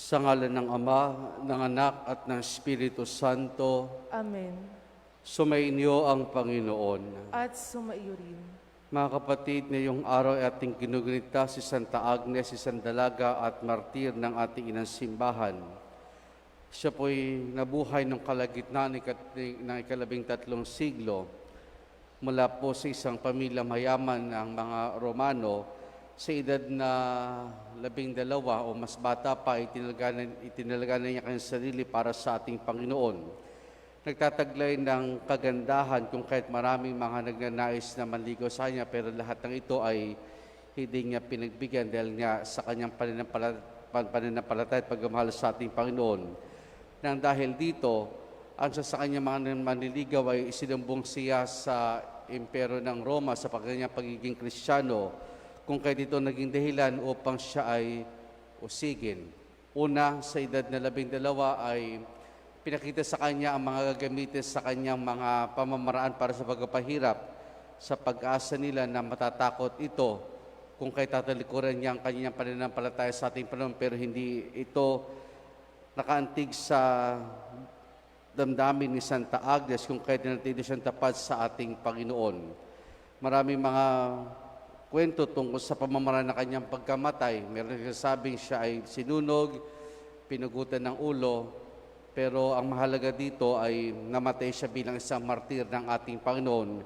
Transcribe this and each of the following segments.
Sa ngalan ng Ama, ng Anak at ng Espiritu Santo, Amen. sumainyo ang Panginoon. At sumaiyo rin. Mga kapatid, ngayong araw ay ating ginugunita si Santa Agnes, isang dalaga at martir ng ating inang simbahan. Siya po'y nabuhay ng kalagitnaan ng ika-13 siglo mula po sa isang pamilya mayaman ng mga Romano. Sa edad na 12 o mas bata pa, itinalaga na niya kanyang sarili para sa ating Panginoon. Nagtataglay ng kagandahan kung kahit maraming mga nagnanais na manligaw sa kanya, pero lahat ng ito ay hindi niya pinagbigyan dahil nga sa kanyang pananampalataya at pagmamahal sa ating Panginoon. Nang dahil dito, ang sa kanyang mga manliligaw ay isinumbong siya sa impero ng Roma sa kanyang pagiging Kristiyano, kung kaya dito naging dahilan upang siya ay usigin. Una, sa edad na 12 ay pinakita sa kanya ang mga gagamitin sa kanyang mga pamamaraan para sa pagpapahirap, sa pag-asa nila na matatakot ito kung kaya tatalikuran niya ang kanyang pananampalataya sa ating Panginoon, pero hindi ito nakaantig sa damdamin ni Santa Agnes kung kaya tinatili siyang tapat sa ating Panginoon. Maraming mga kwento tungkol sa pamamaraan ng kanyang pagkamatay. Meron nagsasabing siya ay sinunog, pinugutan ng ulo, pero ang mahalaga dito ay namatay siya bilang isang martir ng ating Panginoon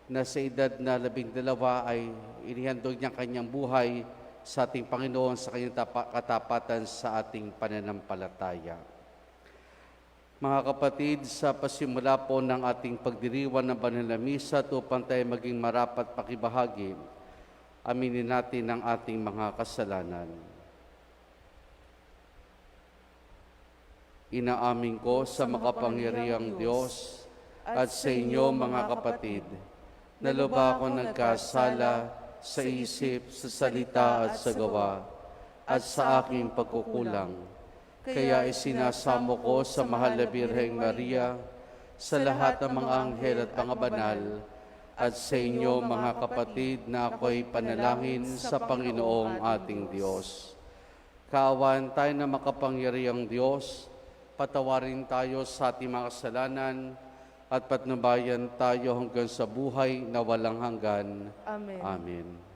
na sa edad na 12 ay inihandog niya kanyang buhay sa ating Panginoon sa kanyang katapatan sa ating pananampalataya. Mga kapatid, sa pasimula po ng ating pagdiriwang ng banal na misa upang tayo maging marapat pakibahagi, aminin natin ang ating mga kasalanan. Inaamin ko sa makapangyarihang Diyos at sa inyo mga kapatid, na lubha ako nagkasala sa isip, sa salita at sa gawa, at sa aking pagkukulang. Kaya isinasamo ko sa mahal na Birheng Maria, sa lahat ng mga anghel at mga banal, at sa inyo mga kapatid na ako'y panalangin sa Panginoong ating Diyos. Kaawaan tayo na makapangyarihang Diyos, patawarin tayo sa ating mga kasalanan at patnubayan tayo hanggang sa buhay na walang hanggan. Amen. Amen.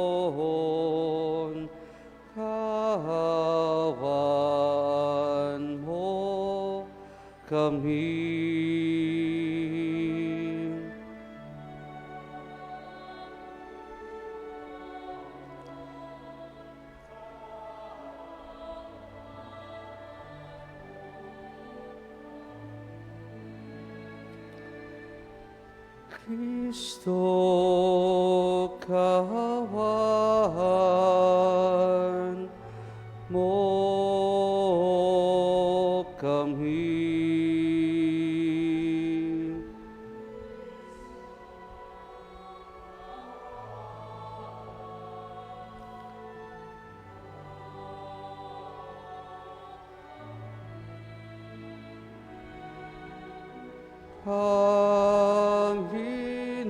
Panginoon, kahawan mo kami. Kristo, kahawan mo kami.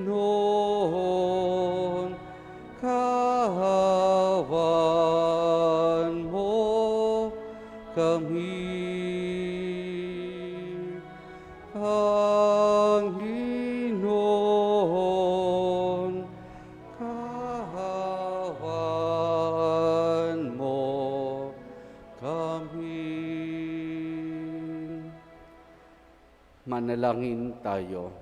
Panginoon, kahawan mo kami. Panginoon, kahawan mo kami. Manalangin tayo.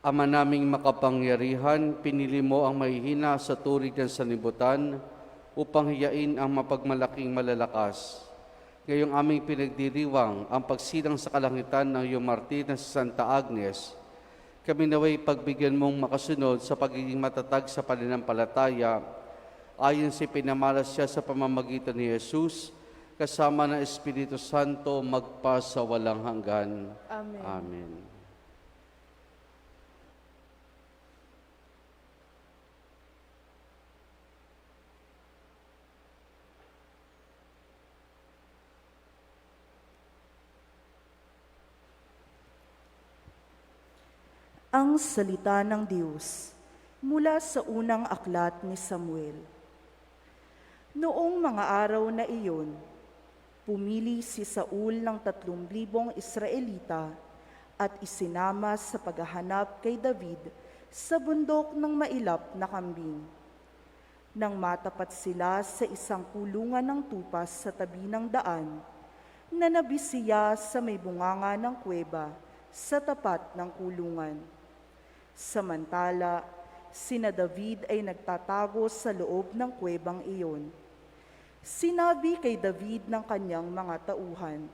Ama naming makapangyarihan, pinili mo ang mahihina sa turig ng sanlibutan upang hiyain ang mapagmalaking malalakas. Ngayong aming pinagdiriwang ang pagsilang sa kalangitan ng iyong martir na si Santa Agnes, kami naway pagbigyan mong makasunod sa pagiging matatag sa pananampalataya ayon sa pinamalas siya sa pamamagitan ni Jesus, kasama ng Espiritu Santo magpa sa walang hanggan. Amen. Amen. Ang salita ng Diyos mula sa unang aklat ni Samuel. Noong mga araw na iyon, pumili si Saul ng 3,000 Israelita at isinama sa paghahanap kay David sa bundok ng mailap na kambing. Nang matapat sila sa isang kulungan ng tupas sa tabi ng daan, nanabi siya sa may bunganga ng kuweba sa tapat ng kulungan. Samantala, sina David ay nagtatago sa loob ng kuwebang iyon. Sinabi kay David ng kanyang mga tauhan,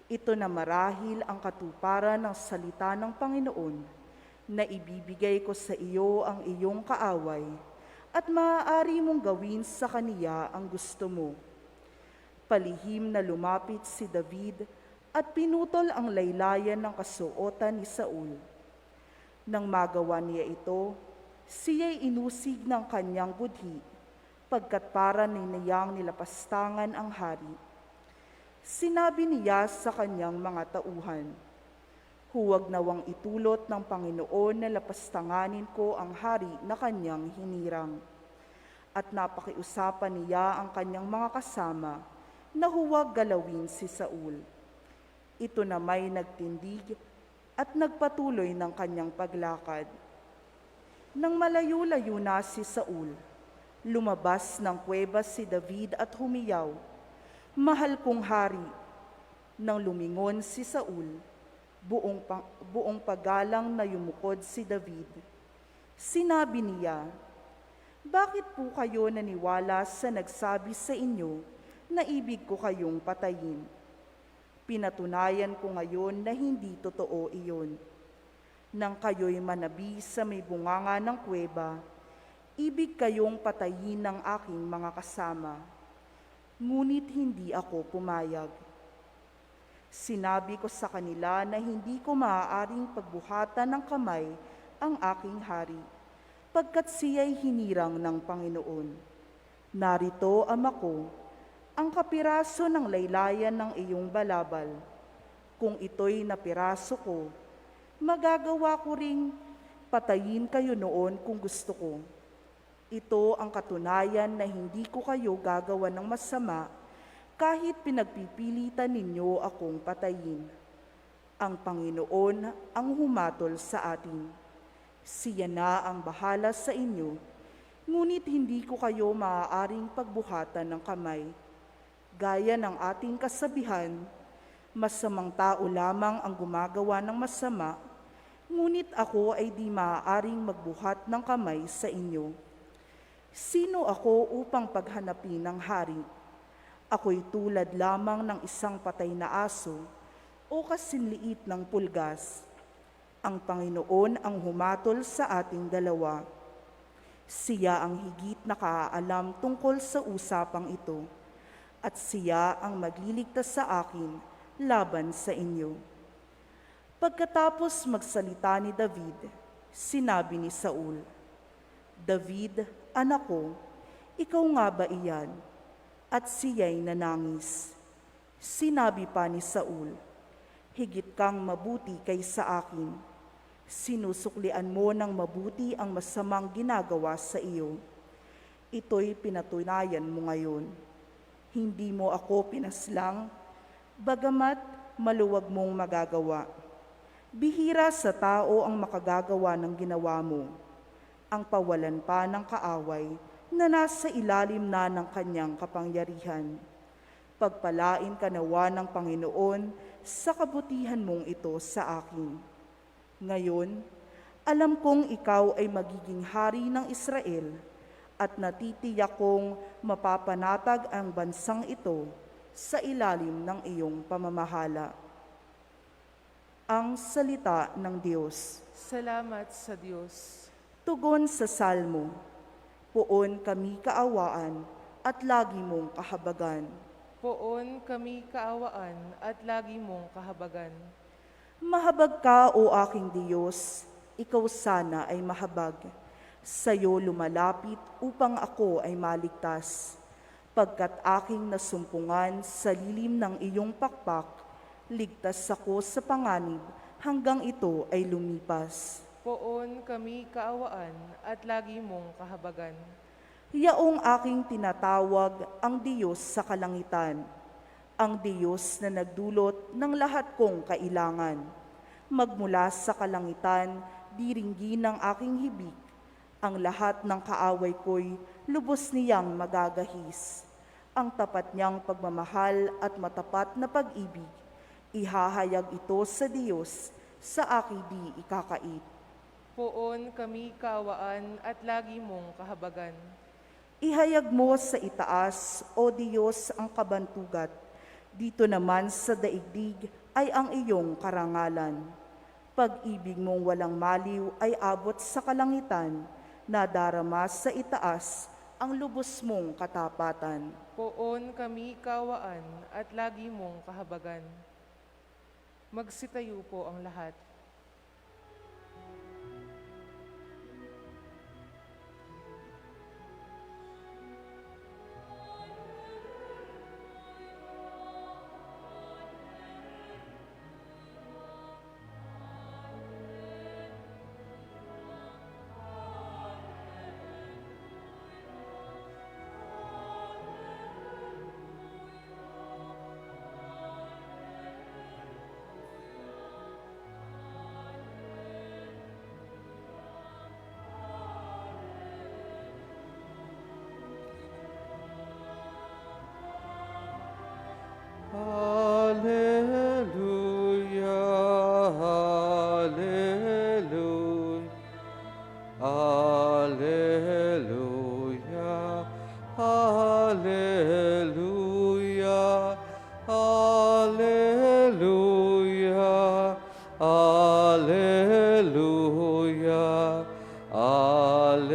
"Ito na marahil ang katuparan ng salita ng Panginoon, na ibibigay ko sa iyo ang iyong kaaway, at maaari mong gawin sa kaniya ang gusto mo." Palihim na lumapit si David at pinutol ang laylayan ng kasuotan ni Saul. Nang magawa niya ito, siya'y inusig ng kanyang budhi, pagkat para niyang nilapastangan ang hari. Sinabi niya sa kanyang mga tauhan, "Huwag nawang itulot ng Panginoon na lapastanganin ko ang hari na kanyang hinirang." At napakiusapan niya ang kanyang mga kasama na huwag galawin si Saul. Ito na may nagtindig at nagpatuloy ng kanyang paglakad. Nang malayo-layo na si Saul, lumabas ng kuweba si David at humiyaw, "Mahal kong hari." Nang lumingon si Saul, buong paggalang na yumukod si David. Sinabi niya, "Bakit po kayo naniwala sa nagsabi sa inyo na ibig ko kayong patayin? Pinatunayan ko ngayon na hindi totoo iyon. Nang kayo'y manabi sa may bunganga ng kuweba, ibig kayong patayin ng aking mga kasama. Ngunit hindi ako pumayag. Sinabi ko sa kanila na hindi ko maaaring pagbuhatan ng kamay ang aking hari, pagkat siya'y hinirang ng Panginoon. Narito, ama ko, ang kapiraso ng laylayan ng iyong balabal. Kung ito'y napiraso ko, magagawa ko ring patayin kayo noon kung gusto ko. Ito ang katunayan na hindi ko kayo gagawa ng masama kahit pinagpipilitan ninyo akong patayin. Ang Panginoon ang humatol sa atin. Siya na ang bahala sa inyo, ngunit hindi ko kayo maaaring pagbuhatan ng kamay. Gaya ng ating kasabihan, masamang tao lamang ang gumagawa ng masama, ngunit ako ay di maaaring magbuhat ng kamay sa inyo. Sino ako upang paghanapin ng hari? Ako'y tulad lamang ng isang patay na aso o kasinliit ng pulgas. Ang Panginoon ang humatol sa ating dalawa. Siya ang higit na kaaalam tungkol sa usapang ito, at siya ang magliligtas sa akin laban sa inyo." Pagkatapos magsalita ni David, sinabi ni Saul, "David, anak ko, ikaw nga ba iyan?" At siya'y nanangis. Sinabi pa ni Saul, "Higit kang mabuti kaysa akin. Sinusuklian mo ng mabuti ang masamang ginagawa sa iyo. Ito'y pinatunayan mo ngayon. Hindi mo ako pinaslang, bagamat maluwag mong magagawa. Bihira sa tao ang makagagawa ng ginawa mo, ang pawalan pa ng kaaway na nasa ilalim na ng kanyang kapangyarihan. Pagpalain ka nawa ng Panginoon sa kabutihan mong ito sa akin. Ngayon, alam kong ikaw ay magiging hari ng Israel, at natitiyak kong mapapanatag ang bansang ito sa ilalim ng iyong pamamahala." Ang salita ng Diyos. Salamat sa Diyos. Tugon sa Salmo, "Poon kami kaawaan at lagi mong kahabagan." Poon kami kaawaan at lagi mong kahabagan. Mahabag ka, O aking Diyos, ikaw sana ay mahabag. Sa'yo lumalapit upang ako ay maligtas. Pagkat aking nasumpungan sa lilim ng iyong pakpak, ligtas ako sa panganib hanggang ito ay lumipas. Poon kami kaawaan at lagi mong kahabagan. Yaong aking tinatawag ang Diyos sa kalangitan, ang Diyos na nagdulot ng lahat kong kailangan. Magmula sa kalangitan, diringgin ng aking hibik, ang lahat ng kaaway ko'y lubos niyang magagahis. Ang tapat niyang pagmamahal at matapat na pag-ibig, ihahayag ito sa Diyos, sa aking di ikakait. Poon kami kaawaan at lagi mong kahabagan. Ihayag mo sa itaas, O Diyos, ang kabantugat. Dito naman sa daigdig ay ang iyong karangalan. Pag-ibig mong walang maliw ay abot sa kalangitan, nadarama sa itaas ang lubos mong katapatan. Poon kami kaawaan at lagi mong kahabagan. Magsitayo po ang lahat. Hallelujah, hallelujah, hallelujah, hallelujah, hallelujah, hallelujah, hallelujah,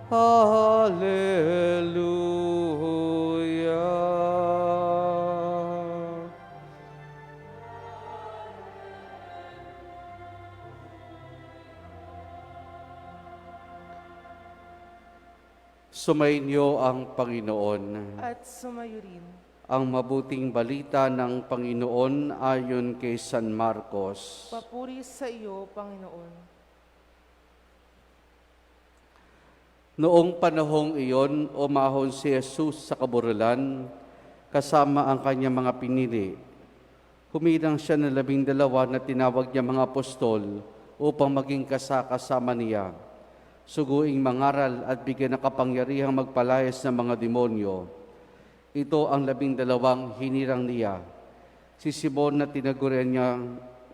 hallelujah. Sumainyo ang Panginoon. At sumayo rin. Ang mabuting balita ng Panginoon ayon kay San Marcos. Papuri sa iyo, Panginoon. Noong panahong iyon, umahon si Jesus sa kaburulan, kasama ang kanyang mga pinili. Huminang siya ng 12 na tinawag niya mga apostol upang maging kasama niya. Suguing mangaral at bigyan ng kapangyarihang magpalayas ng mga demonyo. Ito ang 12 hinirang niya. Si Simon na tinagurian niya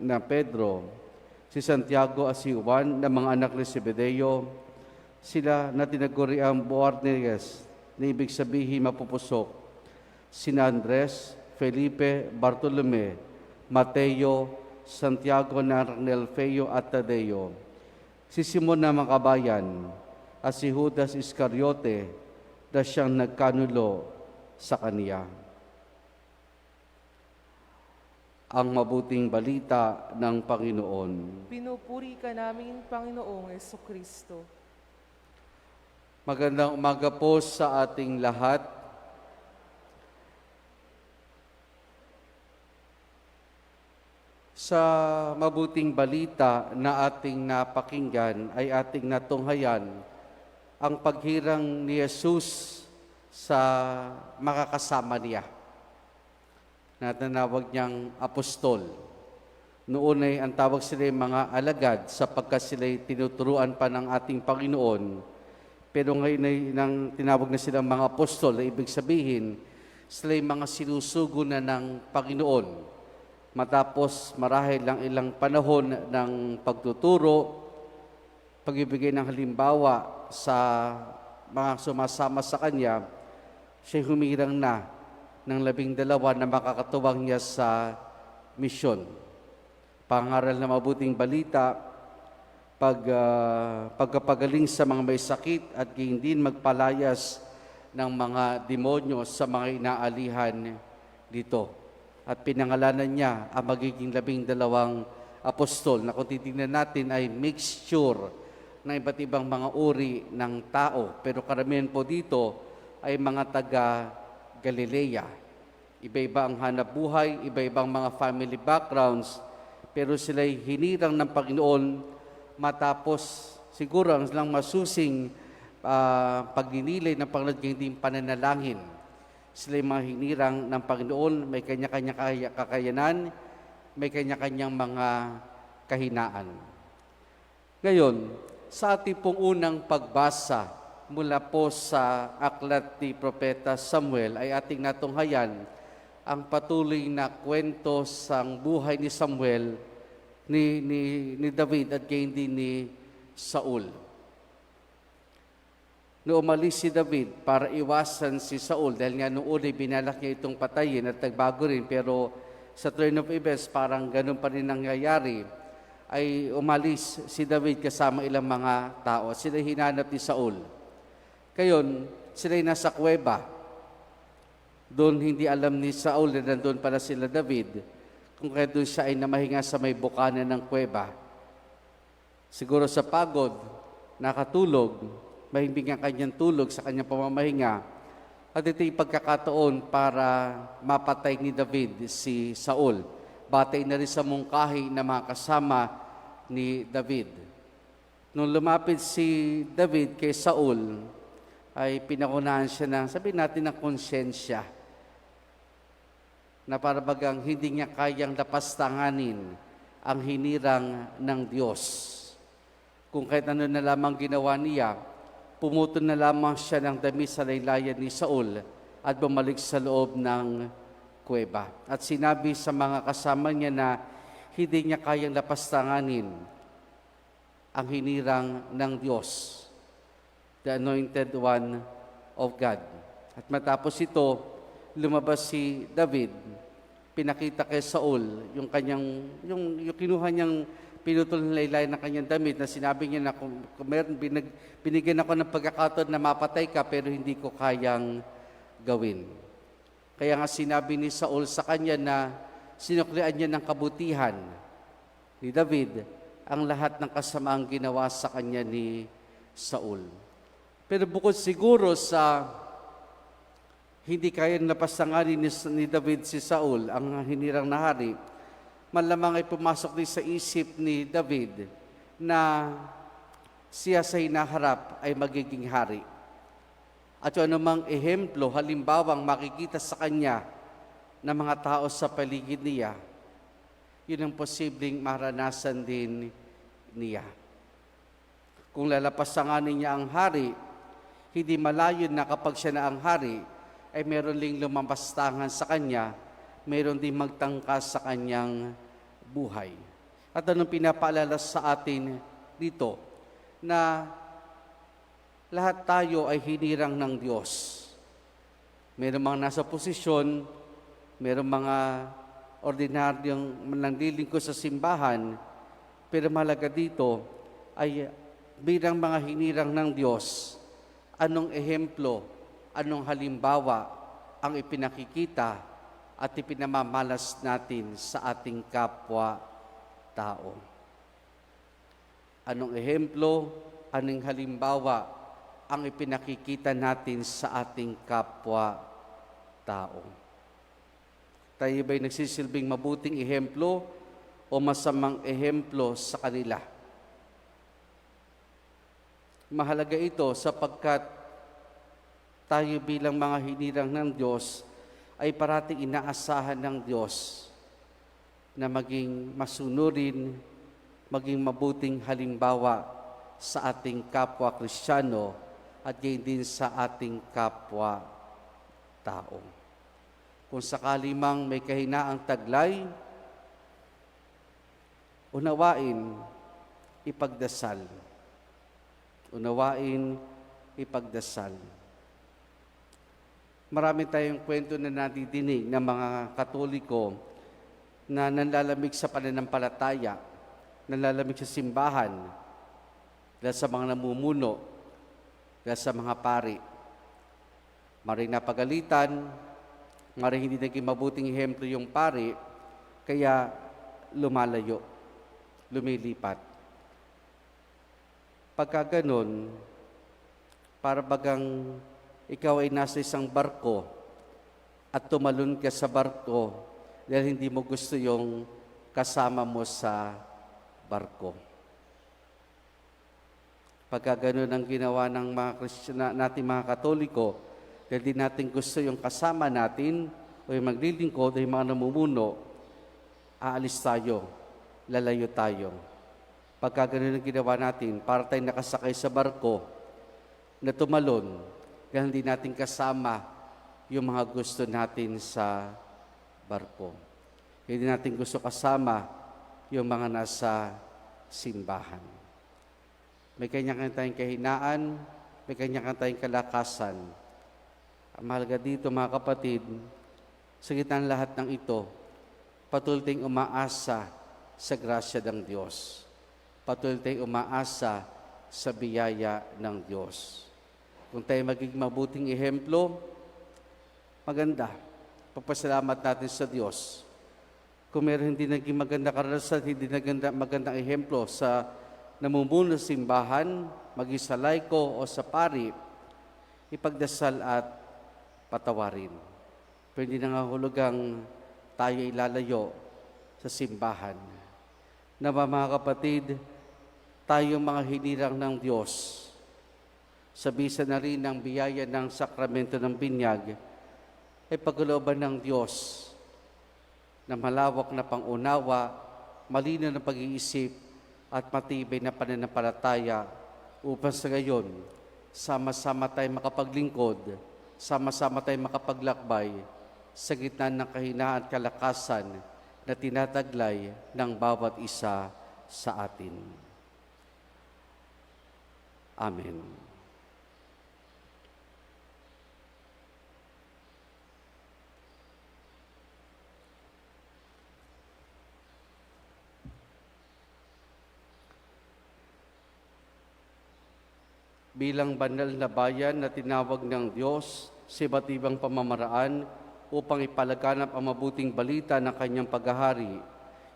na Pedro, si Santiago at si Juan na mga anak ni Zebedeo, sila na tinaguri ang Boanerges, na ibig sabihin mapupusok, sina Andres, Felipe, Bartolome, Mateo, Santiago na Arnelfeo at Tadeo, si Simon na Makabayan, at si Judas Iscariote na siyang nagkanulo sa kaniya. Ang mabuting balita ng Panginoon. Pinupuri ka namin, Panginoong Jesucristo. Magandang umaga po sa ating lahat. Sa mabuting balita na ating napakinggan ay ating natunghayan ang paghirang ni Jesus sa makakasama niya na tinawag niyang apostol. Noon ay ang tawag sila mga alagad sapagkat sila'y tinuturuan pa ng ating Panginoon. Pero ngayon ay nang tinawag na silang mga apostol, na ibig sabihin, sila'y mga sinusugo na ng Panginoon. Matapos marahil lang ilang panahon ng pagtuturo, pagbibigay ng halimbawa sa mga sumasama sa Kanya, siya'y humirang na ng 12 na makakatuwang niya sa misyon. Pangaral na mabuting balita, pagkapagaling sa mga may sakit at gayon din magpalayas ng mga demonyo sa mga inaalihan dito. At pinangalanan niya ang magiging 12 apostol na kung titignan natin ay mixture ng iba't ibang mga uri ng tao. Pero karamihan po dito ay mga taga Galilea. Iba-iba ang hanap buhay, iba-ibang mga family backgrounds, pero sila'y hinirang ng Panginoon matapos siguro ang silang masusing pagninilay ng Panginoon kaya hindi pananalangin. Sila'y mga hinirang ng Panginoon, may kanya-kanyang kakayanan, may kanya-kanyang mga kahinaan. Ngayon, sa ating pong unang pagbasa mula po sa aklat ni Propeta Samuel ay ating natunghayan ang patuloy na kwento sa buhay ni Samuel, ni David at gayon din ni Saul. Noong umalis si David para iwasan si Saul dahil nga noong una binalak niya itong patayin at nagbago rin, pero sa turn of events parang ganun pa rin nangyayari, ay umalis si David kasama ilang mga tao. Sila hinanap ni Saul. Kayon, sila'y nasa kuweba. Doon hindi alam ni Saul na nandun pala sila David, kung kaya doon siya ay namahinga sa may bukana ng kuweba. Siguro sa pagod, nakatulog, mahimbing ang kanyang tulog sa kanyang pamamahinga, at ito'y pagkakataon para mapatay ni David si Saul. Batay na rin sa mungkahi na mga kasama ni David. Nung lumapit si David kay Saul, ay pinakunahan siya ng, sabihin natin, ng konsyensya, na para bagang hindi niya kayang lapastanganin ang hinirang ng Diyos. Kung kahit ano na lamang ginawa niya, pumuto na lamang siya ng dami sa laylayan ni Saul at bumalik sa loob ng kuweba. At sinabi sa mga kasama niya na hindi niya kayang lapastanganin ang hinirang ng Diyos, the Anointed One of God. At matapos ito, lumabas si David, pinakita kay Saul yung kinuha niyang pinutol ng laylay ng kanyang damit na sinabi niya na kung meron, binigyan ako ng pagkakataon na mapatay ka pero hindi ko kayang gawin. Kaya nga sinabi ni Saul sa kanya na sinuklian niya ng kabutihan ni David ang lahat ng kasamaang ginawa sa kanya ni Saul. Pero bukod siguro sa hindi kayang napasanganin ni David si Saul, ang hinirang na hari, malamang ay pumasok din sa isip ni David na siya sa hinaharap ay magiging hari. At yung anumang ehemplo, halimbawang makikita sa kanya ng mga tao sa paligid niya, yun ang posibleng maranasan din niya. Kung lalapasanganin niya ang hari, hindi malayo na kapag siya na ang hari, ay meron ding lumampastangan sa kanya, meron din magtangkas sa kanyang buhay. At anong pinapaalala sa atin dito? Na lahat tayo ay hinirang ng Diyos. Meron mga nasa posisyon, meron mga ordinaryong nanglilingkod sa simbahan, pero mahalaga dito ay bilang mga hinirang ng Diyos, anong ehemplo, anong halimbawa ang ipinakikita at ipinamamalas natin sa ating kapwa-tao. Anong ehemplo, anong halimbawa ang ipinakikita natin sa ating kapwa-tao. Tayo ba'y nagsisilbing mabuting ehemplo o masamang ehemplo sa kanila? Mahalaga ito sapagkat tayo bilang mga hinirang ng Diyos ay parating inaasahan ng Diyos na maging masunurin, maging mabuting halimbawa sa ating kapwa Kristiyano at gayon din sa ating kapwa-tao. Kung sakali mang may kahinaang taglay, unawain, ipagdasal. Unawain, ipagdasal. Marami tayong kwento na nadidinig ng mga Katoliko na nanlalamig sa pananampalataya, nanlalamig sa simbahan, dahil sa mga namumuno, dahil sa mga pari. Maring napagalitan, maring hindi naging mabuting ehemplo yung pari, kaya lumalayo, lumilipat. Pagka ganun, para bagang ikaw ay nasa isang barko at tumalon ka sa barko dahil hindi mo gusto yung kasama mo sa barko. Pagka ganun ang ginawa ng mga nating mga Katoliko, dahil di natin gusto yung kasama natin o yung maglilingkod o yung mga namumuno, aalis tayo, lalayo tayo. Pagka ganun ang ginawa natin, para tayong nakasakay sa barko na tumalon, dahil hindi natin kasama yung mga gusto natin sa barko. Hindi natin gusto kasama yung mga nasa simbahan. May kanya-kanya tayong kahinaan, may kanya-kanya tayong kalakasan. Ang mahalaga dito, mga kapatid, sa gitna ng lahat ng ito, patuloy tayong umaasa sa grasya ng Diyos. Patuloy tayong umaasa sa biyaya ng Diyos. Kung tayo magiging mabuting ehemplo, maganda. Pagpasalamat natin sa Diyos. Kung meron hindi naging maganda karanasan, hindi magandang ehemplo sa namumuno sa simbahan, maging sa laiko o sa pari, ipagdasal at patawarin. Pero hindi nangahulugang tayo ilalayo sa simbahan. Na mga kapatid, tayong mga hinirang ng Diyos, sa bisa na rin ng biyaya ng sakramento ng binyag, ay pagkalooban ng Diyos na malawak na pangunawa, malinaw na pag-iisip, at matibay na pananampalataya upang sa gayon, sama-sama tayong makapaglingkod, sama-sama tayong makapaglakbay sa gitna ng kahinaan at kalakasan na tinataglay ng bawat isa sa atin. Amen. Bilang banal na bayan na tinawag ng Diyos sa iba't ibang pamamaraan upang ipalaganap ang mabuting balita ng kanyang paghahari,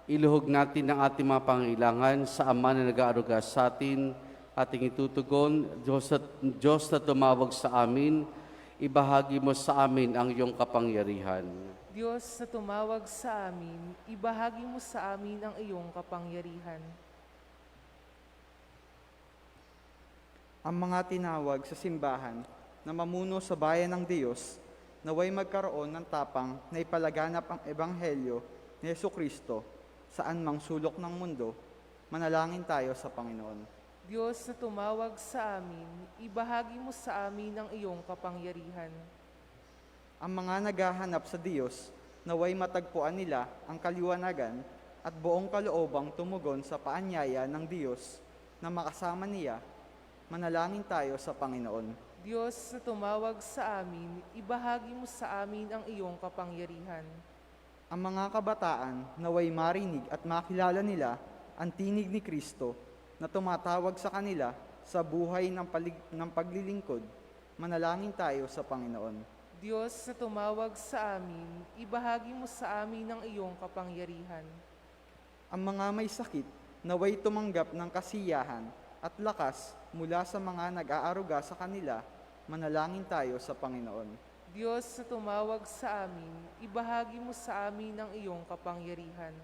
iluhog natin ang ating mga pangailangan sa Ama na nag-aaruga sa atin, ating itutugon. Diyos na tumawag sa amin, ibahagi mo sa amin ang iyong kapangyarihan. Diyos na tumawag sa amin, ibahagi mo sa amin ang iyong kapangyarihan. Ang mga tinawag sa simbahan na mamuno sa bayan ng Diyos, naway magkaroon ng tapang na ipalaganap ang Ebanghelyo ni Jesucristo saan mang sulok ng mundo, manalangin tayo sa Panginoon. Diyos na tumawag sa amin, ibahagi mo sa amin ang iyong kapangyarihan. Ang mga naghahanap sa Diyos, naway matagpuan nila ang kaliwanagan at buong kaloobang tumugon sa paanyaya ng Diyos na makasama niya. Manalangin tayo sa Panginoon. Diyos na tumawag sa amin, ibahagi mo sa amin ang iyong kapangyarihan. Ang mga kabataan naway marinig at makilala nila ang tinig ni Kristo na tumatawag sa kanila sa buhay ng paglilingkod. Manalangin tayo sa Panginoon. Diyos na tumawag sa amin, ibahagi mo sa amin ang iyong kapangyarihan. Ang mga may sakit naway tumanggap ng kasiyahan at lakas mula sa mga nag-aaruga sa kanila, manalangin tayo sa Panginoon. Diyos na tumawag sa amin, ibahagi mo sa amin ang iyong kapangyarihan.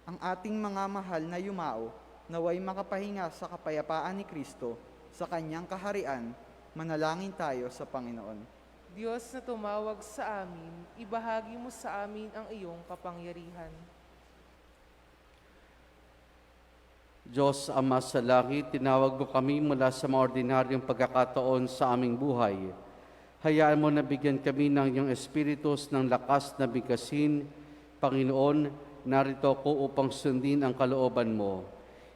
Ang ating mga mahal na yumao, naway makapahinga sa kapayapaan ni Kristo, sa kanyang kaharian, manalangin tayo sa Panginoon. Diyos na tumawag sa amin, ibahagi mo sa amin ang iyong kapangyarihan. Diyos Ama sa langit, tinawag mo kami mula sa mga ordinaryong pagkakataon sa aming buhay. Hayaan mo na bigyan kami ng iyong espiritus ng lakas na bigkasin. Panginoon, narito ako upang sundin ang kalooban mo.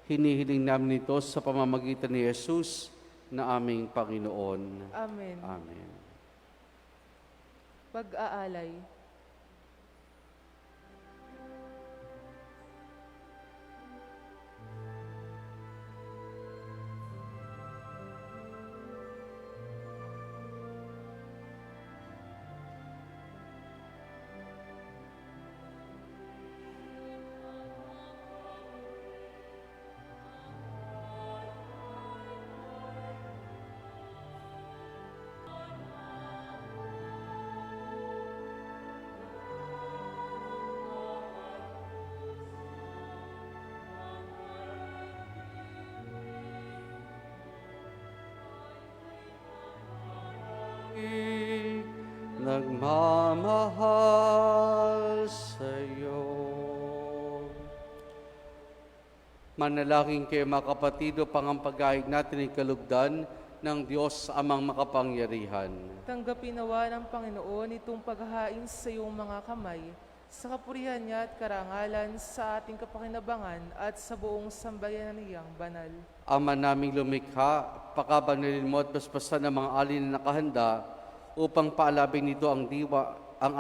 Hinihiling namin ito sa pamamagitan ni Jesus na aming Panginoon. Amen. Amen. Pag-aalay. nagmamahal sa'yo. Manalangin kayo mga kapatido, pangampagahig natin ang kalugdan ng Diyos amang makapangyarihan. Tanggapin nawa ng Panginoon itong paghahain sa iyong mga kamay, sa kapurihan niya at karangalan sa ating kapakinabangan at sa buong sambayanan niyang banal. Ama naming lumikha, pakabanalin mo at basbasan ng mga alin na nakahanda upang paalabing nito ang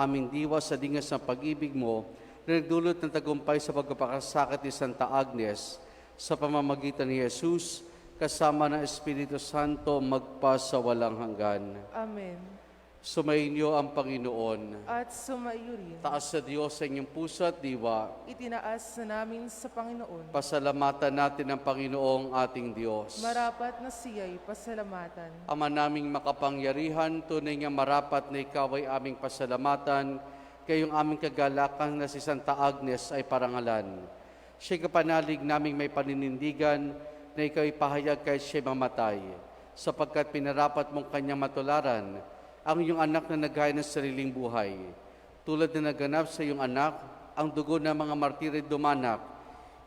aming diwa sa dingas ng pag-ibig mo na nagdulot ng tagumpay sa pagkapakasakit ni Santa Agnes sa pamamagitan ni Jesus kasama ng Espiritu Santo magpasawalang hanggan. Amen. Sumainyo ang Panginoon. At sumaiyo rin. Taas sa Diyos sa inyong puso at diwa. Itinaas na namin sa Panginoon. Pasalamatan natin ang Panginoong ating Diyos. Marapat na siya'y pasalamatan. Ama naming makapangyarihan, tunay nga marapat na ikaw ay aming pasalamatan, kayong aming kagalakan na si Santa Agnes ay parangalan. Siya'y kapanalig naming may paninindigan na ikaw ipahayag kahit siya'y mamatay, sapagkat pinarapat mong kanyang matularan ang iyong anak na naghaya ng sariling buhay. Tulad na naganap sa iyong anak, ang dugo ng mga martirid dumanak,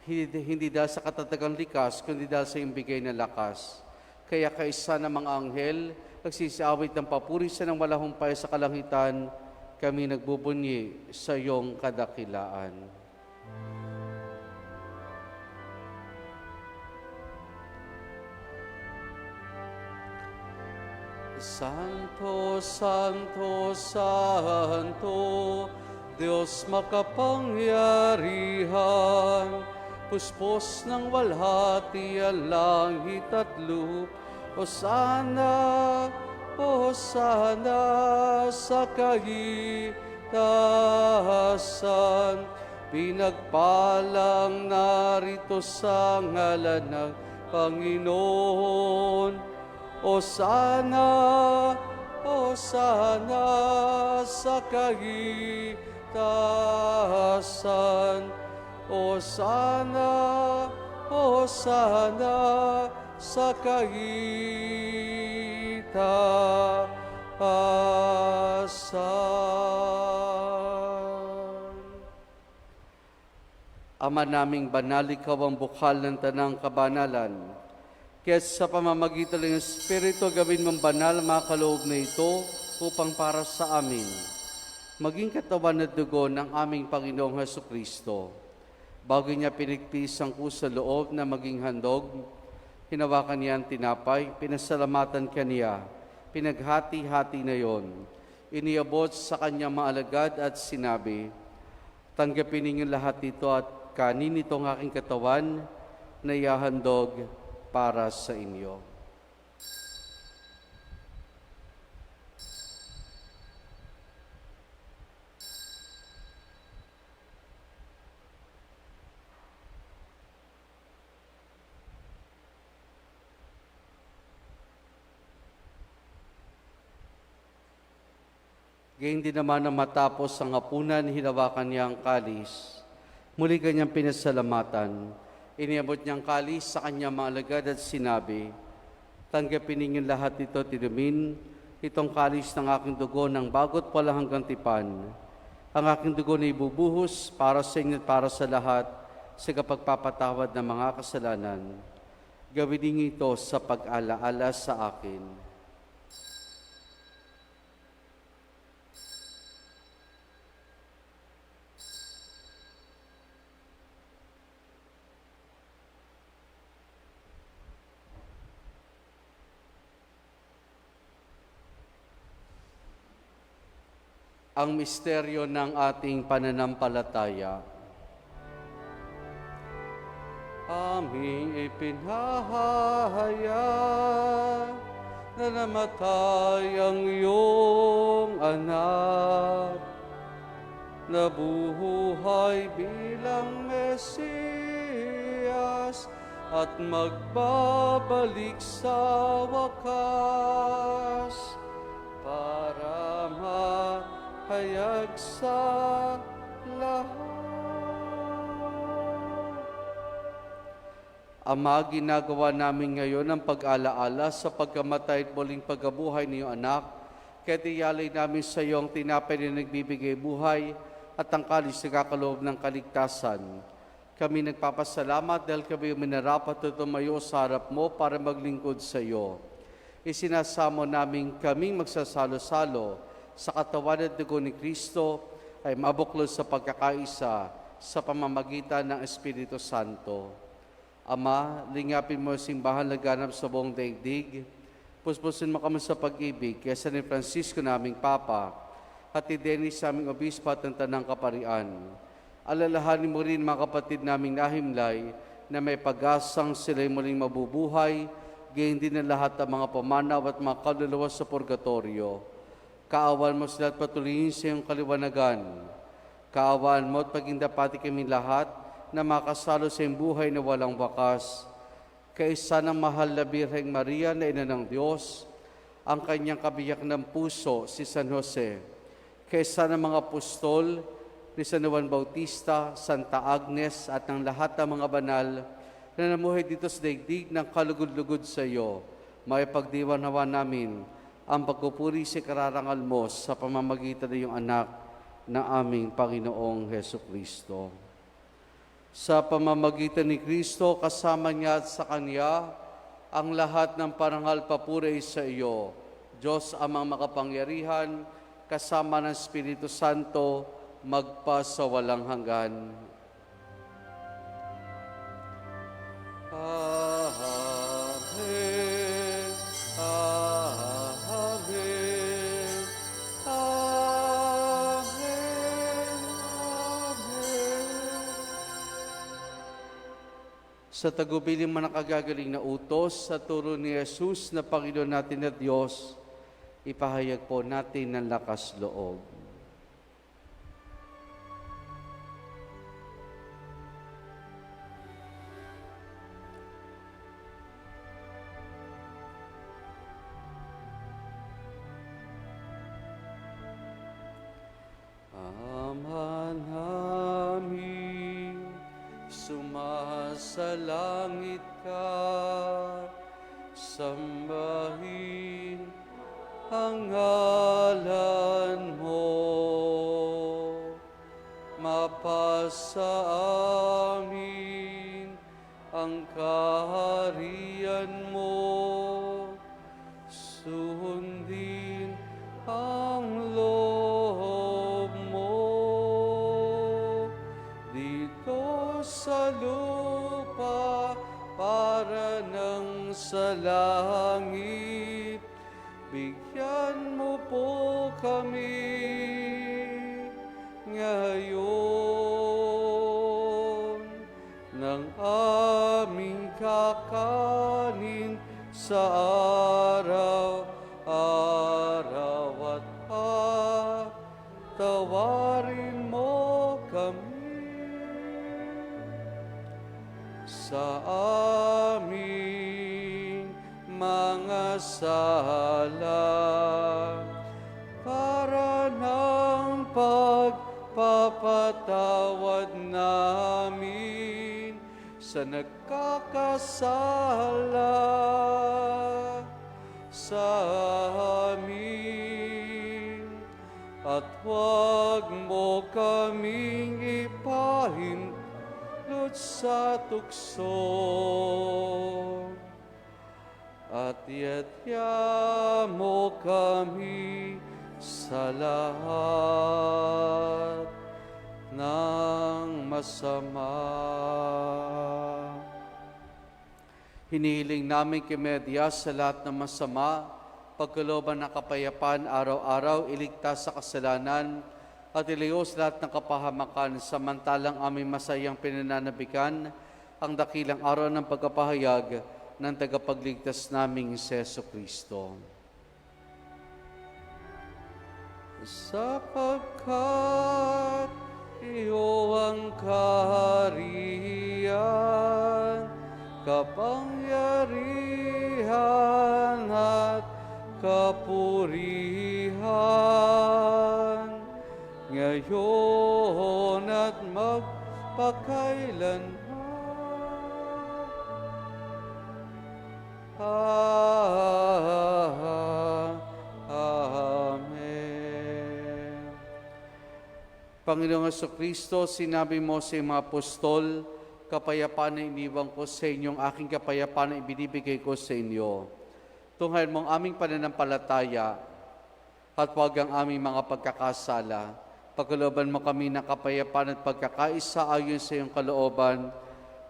hindi dahil sa katatagang likas, kundi dahil sa iyong bigay na lakas. Kaya kaisa ng mga anghel, nagsisiawit ng papurisan ng walahumpay sa kalangitan, kami nagbubunyi sa iyong kadakilaan. Santo, Santo, Santo, Diyos makapangyarihan, puspos ng walhati ang langit at lupa. Hosana, Hosana sa kahitasan, pinagpalang narito sa ngalan ng Panginoon. Hosana, Hosana sa kahitasan. Hosana, Hosana sa kahitasan. Ama naming banal, ikaw ang bukal ng tanang kabanalan. Kaya sa pamamagitan ng Espiritu, gawin mong banal ang mga kaloob na ito upang para sa amin maging katawan at dugo ng aming Panginoong Hesukristo. Bago niya pinigpis ang kusa loob na maging handog, hinawakan niya ang tinapay, pinasalamatan kaniya, pinaghati-hati na yon. Iniabot sa kanyang mga alagad at sinabi, tanggapin ninyo lahat ito at kanin itong aking katawan na ihahandog para sa inyo. Gayun din naman na matapos ang hapunan, hinawakan niya ang kalis. Muli kanyang pinasalamatan. Iniabot niyang kalis sa kanyang mga alagad at sinabi, tanggapin ninyo lahat ito, tinumin, itong kalis ng aking dugo ng bagot pala hanggang tipan. Ang aking dugo na ibubuhos para sa inyo at para sa lahat sa kapagpapatawad ng mga kasalanan. Gawin ninyo ito sa pag-alaala sa akin. Ang misteryo ng ating pananampalataya. Aming ipinahahaya na namatay ang iyong anak, nabuhay bilang Mesiyas at magbabalik sa wakas para hayag sa lahat. Ama, ginagawa namin ngayon ang pag-alaala sa pagkamatay at muling pagkabuhay ng iyong anak Kaya tiyalay namin sa iyo ang tinapay na nagbibigay buhay at ang kalis na kakaloob ng kaligtasan. Kami nagpapasalamat dahil kami minarapat at tumayo sa harap mo para maglingkod sa iyo. Isinasamo namin kaming magsasalo-salo sa katawan at dugo ni Kristo ay mabuklod sa pagkakaisa sa pamamagitan ng Espiritu Santo. Ama, lingapin mo ang simbahan laganap sa buong daigdig. Puspusin mo kami sa pag-ibig kaya ni Francisco naming Papa at ni Dennis naming Obispo at ng Tanang Kaparian. Alalahanin mo rin mga kapatid naming nahimlay na may pag-asang sila'y muling mabubuhay, gayon din ang lahat ng mga pamanaw at mga kaluluwa sa purgatorio. Kaawan mo sila at patuloyin sa iyong kaliwanagan. Kaawaan mo at paging dapati kami lahat na makasalo sa iyong buhay na walang wakas. Kaisa ng mahal na Birheng Maria na Ina ng Diyos, ang kanyang kabiyak ng puso, si San Jose. Kaisa ng mga apostol, ni San Juan Bautista, Santa Agnes, at ng lahat ng mga banal na namuhay dito sa daigdig ng kalugod-lugod sa iyo, maipagdiwanawa namin ang pagpupuri sa kararangal mo sa pamamagitan ng iyong anak na aming Panginoong Heso Kristo. Sa pamamagitan ni Kristo, kasama niya at sa Kanya, ang lahat ng parangal papuri sa iyo, Diyos amang makapangyarihan, kasama ng Espiritu Santo, magpa sa walang hanggan. Amen. Amen. Amen. Amen. Sa tagubilin man ang kagagaling na utos sa turo ni Jesus na Panginoon natin at Diyos, ipahayag po natin ng lakas loob. Ama namin, sumasalangit ka, sambahin ang ngalan mo. Mapasa amin ang kaharian mo, sundin ang loob mo dito sa lupa para nang sa langit. Bigyan mo po kami ngayon ng aming kakanin sa araw-araw at tawarin mo kami sa aming mga sala para ng pagpapatawad namin sa nagkakasala sa amin. At huwag mo kaming ipahintulot sa tukso, at yatya mo kami sa lahat ng masama. Hinihiling namin kay Media sa lahat ng masama, pagkalooban ng kapayapaan araw-araw, iligtas sa kasalanan, at ilayos lahat ng kapahamakan, samantalang aming masayang pinananabikan ang dakilang araw ng pagkapahayag ng tagapagligtas naming si Jesucristo. Sapagkat iyo ang kaharian, kapangyarihan at kapurihan, ngayon at magpakailanman. Amen. Panginoong Kristo, sinabi mo sa iyong mga apostol, kapayapaan na iniwan ko sa inyong aking kapayapaan na ibinibigay ko sa inyo. Tunghayan mo ang aming pananampalataya at huwag ang aming mga pagkakasala. Pagkalooban mo kami ng kapayapaan at pagkakaisa ayon sa iyong kalooban,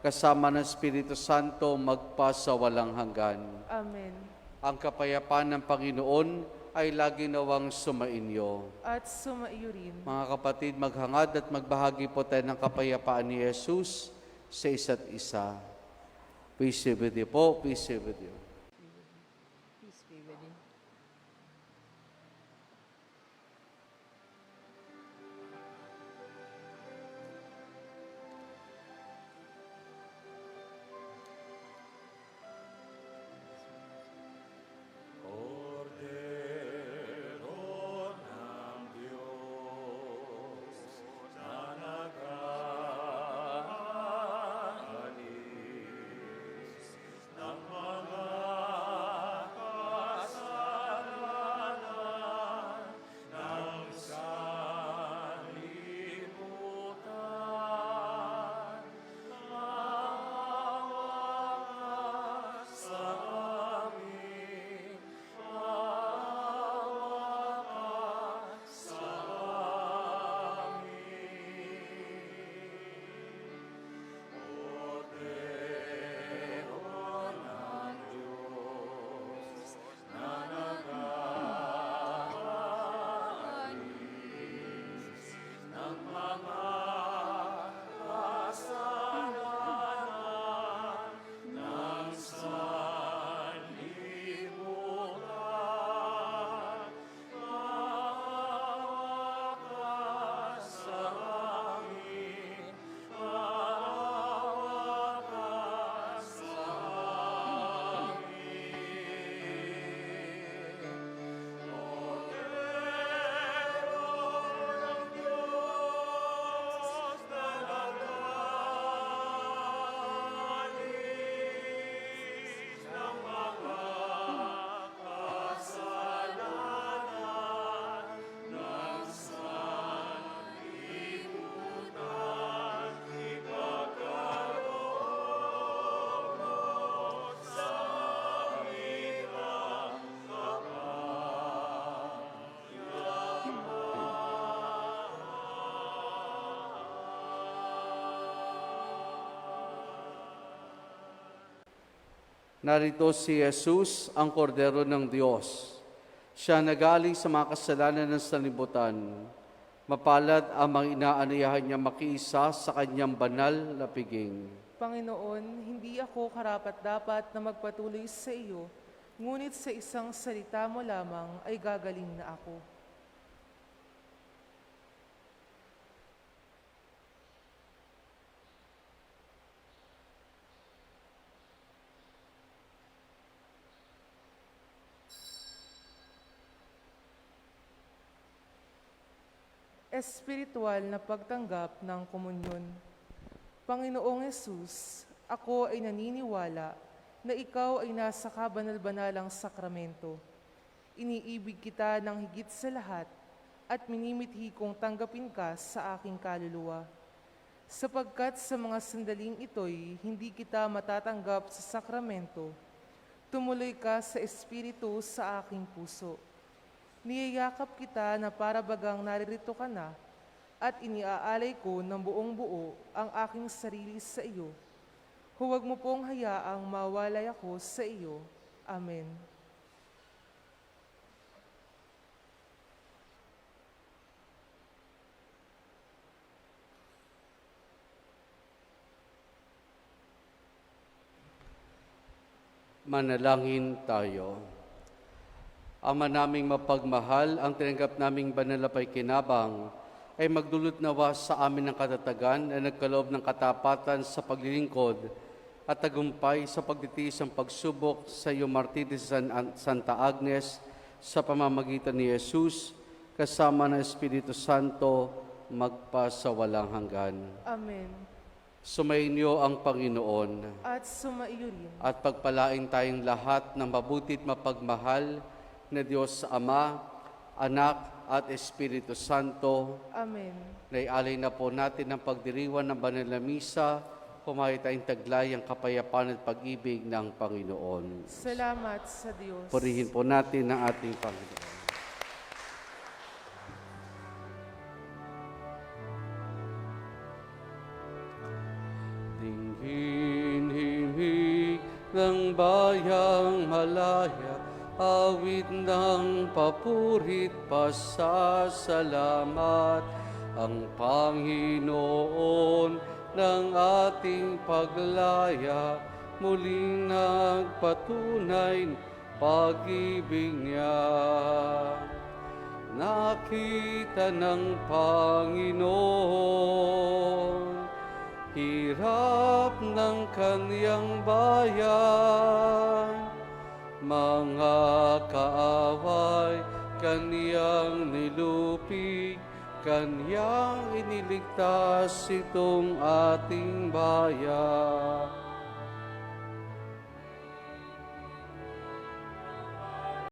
kasama ng Espiritu Santo magpa sa walang hanggan. Amen. Ang kapayapaan ng Panginoon ay lagi nawang sumainyo. At sumaiyo rin. Mga kapatid, maghangad at magbahagi po tayo ng kapayapaan ni Jesus sa isa't isa. Peace be with you po. Peace be with you. Peace be with you. Narito si Jesus, ang kordero ng Diyos. Siya nagaling sa mga kasalanan ng sanlibutan. Mapalad ang mga inaaniyahan niya makiisa sa kanyang banal na piging. Panginoon, hindi ako karapat-dapat na magpatuloy sa iyo, ngunit sa isang salita mo lamang ay gagaling na ako. Espiritual na pagtanggap ng komunyon. Panginoong Yesus, ako ay naniniwala na ikaw ay nasa kabanal-banalang sakramento. Iniibig kita ng higit sa lahat at minimithi kong tanggapin ka sa aking kaluluwa. Sapagkat sa mga sandaling ito'y hindi kita matatanggap sa sakramento, tumuloy ka sa Espiritu sa aking puso. Niyayakap kita na para bagang naririto ka na at iniaalay ko ng buong buo ang aking sarili sa iyo. Huwag mo pong hayaang mawalay ako sa iyo. Amen. Manalangin tayo. Ama naming mapagmahal, ang tinanggap naming banal na paikinabang ay magdulot nawa sa amin ng katatagan na nagkaloob ng katapatan sa paglilingkod at tagumpay sa pagtitiis ng pagsubok sa iyo martir ni Santa Agnes sa pamamagitan ni Jesus kasama ng Espiritu Santo magpa sa walang hanggan. Amen. Sumainyo ang Panginoon At sumaiyo rin. at pagpalain tayong lahat ng mabutit mapagmahal na Diyos Ama, Anak, at Espiritu Santo. Amen. Naialay na po natin ang pagdiriwan ng banal na misa, kumain tayong taglay ang kapayapaan at pag-ibig ng Panginoon. Salamat sa Diyos. Purihin po natin ang ating Panginoon. Dinggin himig ng bayang malaya, awit ng papurit pasasalamat, ang Panginoon ng ating paglaya, muling nagpatunay ng pag-ibig niya. Nakita ng Panginoon hirap ng kaniyang bayan, mga kaaway kaniyang nilupig, kaniyang iniligtas itong ating bayan.